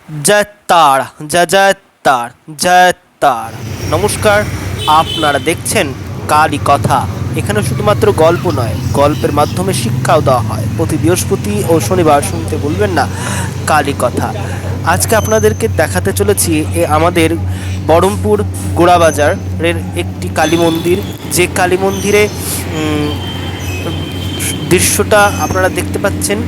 জয় তারা, জয় জয় তার, জয় তারা। নমস্কার, আপনারা দেখছেন কালী কথা। এখানে শুধুমাত্র গল্প নয়, গল্পের মাধ্যমে শিক্ষাও দেওয়া হয়। প্রতি বৃহস্পতি ও শনিবার শুনতে ভুলবেন না কালী কথা। আজকে আপনাদেরকে দেখাতে চলেছি আমাদের বহরমপুর গোড়াবাজারের একটি কালী মন্দির, যে কালী মন্দিরে দৃশ্যটা আপনারা দেখতে পাচ্ছেন।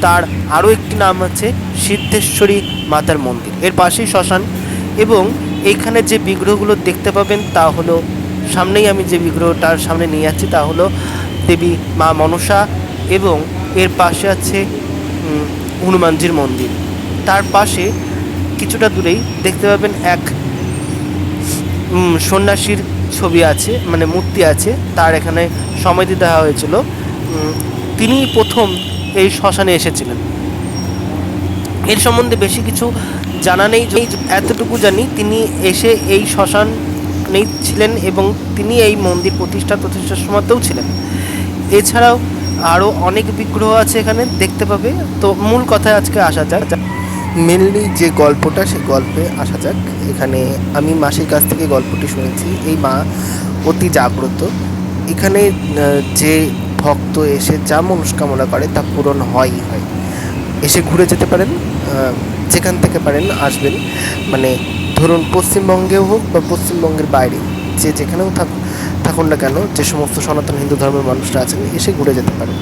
তার আরও একটি নাম আছে সিদ্ধেশ্বরী মাতার মন্দির। এর পাশেই শ্মশান, এবং এইখানে যে বিগ্রহগুলো দেখতে পাবেন তা হলো, সামনেই আমি যে বিগ্রহটার সামনে নিয়ে যাচ্ছি তা হলো দেবী মা মনসা, এবং এর পাশে আছে হনুমানজির মন্দির। তার পাশে কিছুটা দূরেই দেখতে পাবেন এক সন্ন্যাসীর ছবি আছে, মানে মূর্তি আছে। তার এখানে সমাধি দেওয়া হয়েছিল। তিনি প্রথম এই শ্মশানে এসেছিলেন। এর সম্বন্ধে বেশি কিছু জানা নেই, এতটুকু জানি তিনি এসে এই শ্মশানেই ছিলেন এবং তিনি এই মন্দির প্রতিষ্ঠার সময়তেও ছিলেন। এছাড়াও আরও অনেক বিগ্রহ আছে এখানে দেখতে পাবে। তো মূল কথায় আজকে আসা যাক, মেনলি যে গল্পটা, সে গল্পে আসা যাক। এখানে আমি মাসির কাছ থেকে গল্পটি শুনেছি। এই মা অতি জাগ্রত। এখানে যে ভক্ত এসে যা মনস্কামনা করে তা পূরণ হয়ই হয়। এসে ঘুরে যেতে পারেন, যেখান থেকে পারেন আসবেন। মানে ধরুন পশ্চিমবঙ্গেও হোক বা পশ্চিমবঙ্গের বাইরে, যে যেখানেও থাকুন না কেন, যে সমস্ত সনাতন হিন্দু ধর্মের মানুষরা আছেন এসে ঘুরে যেতে পারেন।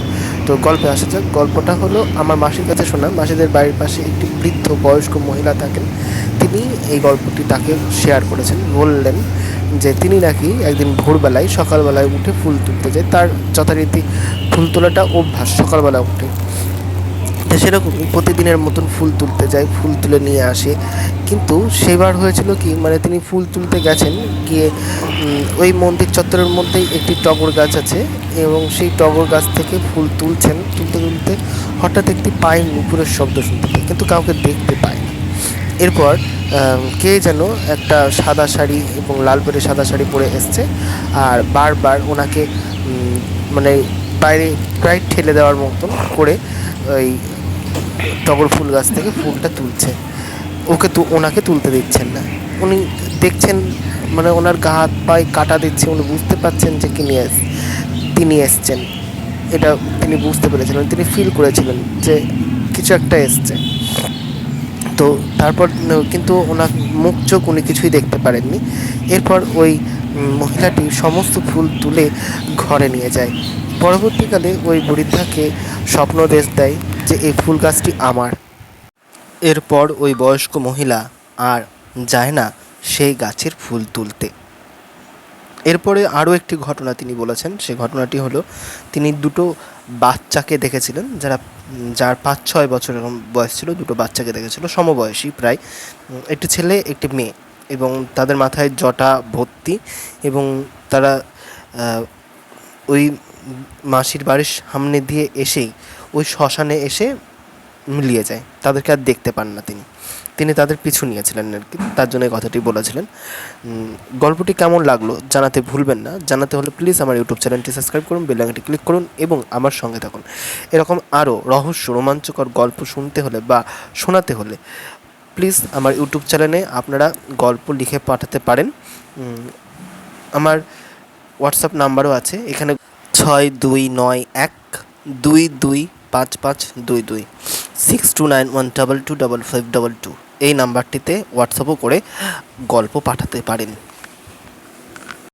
তো গল্পে আসা যাক। গল্পটা হলো আমার মাসির কাছে শোনা। মাসিদের বাড়ির পাশে একটি বৃদ্ধ বয়স্ক মহিলা থাকেন। তিনি এই গল্পটি তাকে শেয়ার করেছেন। বললেন যে তিনি নাকি একদিন ভোরবেলায়, সকালবেলায় উঠে ফুল তুলতে যায়। তার যথারীতি ফুল তোলাটা অভ্যাস, সকালবেলা উঠে। তো সেরকম প্রতিদিনের মতন ফুল তুলতে যায়, ফুল তুলে নিয়ে আসে। কিন্তু সেবার হয়েছিল কি, মানে তিনি ফুল তুলতে গেছেন, গিয়ে ওই মন্দির চত্বরের মধ্যেই একটি টগর গাছ আছে, এবং সেই টগর গাছ থেকে ফুল তুলছেন। তুলতে তুলতে হঠাৎ একটি পায়ের নুপুরের শব্দ শুনতে পায়, কিন্তু কাউকে দেখতে পায় না। এরপর কে যেন একটা সাদা শাড়ি এবং লাল পেরে সাদা শাড়ি পরে এসছে, আর বারবার ওনাকে মানে বাইরে প্রায় ঠেলে দেওয়ার মতন করে ওই টগর ফুল গাছ থেকে ফুলটা তুলছে। ওনাকে তুলতে দিচ্ছেন না। উনি দেখছেন, মানে ওনার গা হাত পায়ে কাটা দিচ্ছে। উনি বুঝতে পারছেন যে তিনি এসছেন। এটা তিনি বুঝতে পেরেছিলেন, তিনি ফিল করেছিলেন যে কিছু একটা এসছে। তো তারপর কিন্তু ওনার মুখ চোখ উনি কিছুই দেখতে পারেননি। এরপর ওই মহিলাটি সমস্ত ফুল তুলে ঘরে নিয়ে যায়। পরবর্তীকালে ওই বৃদ্ধাকে স্বপ্নদেশ দেয় যে এই ফুল গাছটি আমার। এরপর ওই বয়স্ক মহিলা আর যায় না সেই গাছের ফুল তুলতে। এরপরে আরও একটি ঘটনা তিনি বলেছেন। সেই ঘটনাটি হলো, তিনি দুটো বাচ্চাকে দেখেছিলেন, যার 5-6 বছর এরকম বয়স ছিল। দুটো বাচ্চাকে দেখেছিল, সমবয়সী প্রায়, একটি ছেলে একটি মেয়ে, এবং তাদের মাথায় জটা ভর্তি। এবং তারা ওই মাসির বাড়ির সামনে দিয়ে এসেই ওই শ্মশানে এসে মিলিয়ে যায়। তাদেরকে আর দেখতে পান না তিনি তাদের পিছু নিয়েছিলেন আর কি, তার জন্য এই কথাটি বলেছিলেন। গল্পটি কেমন লাগলো জানাতে ভুলবেন না। জানাতে হলে প্লিজ আমার ইউটিউব চ্যানেলটি সাবস্ক্রাইব করুন, বেল আইকনটি ক্লিক করুন এবং আমার সঙ্গে থাকুন। এরকম আরও রহস্য, রোমাঞ্চকর গল্প শুনতে হলে বা শোনাতে হলে প্লিজ আমার ইউটিউব চ্যানেলে আপনারা গল্প লিখে পাঠাতে পারেন। আমার হোয়াটসঅ্যাপ নাম্বারও আছে এখানে, 6291225522 6291225522। এই নাম্বারটিতে হোয়াটসঅ্যাপও করে গল্প পাঠাতে পারেন।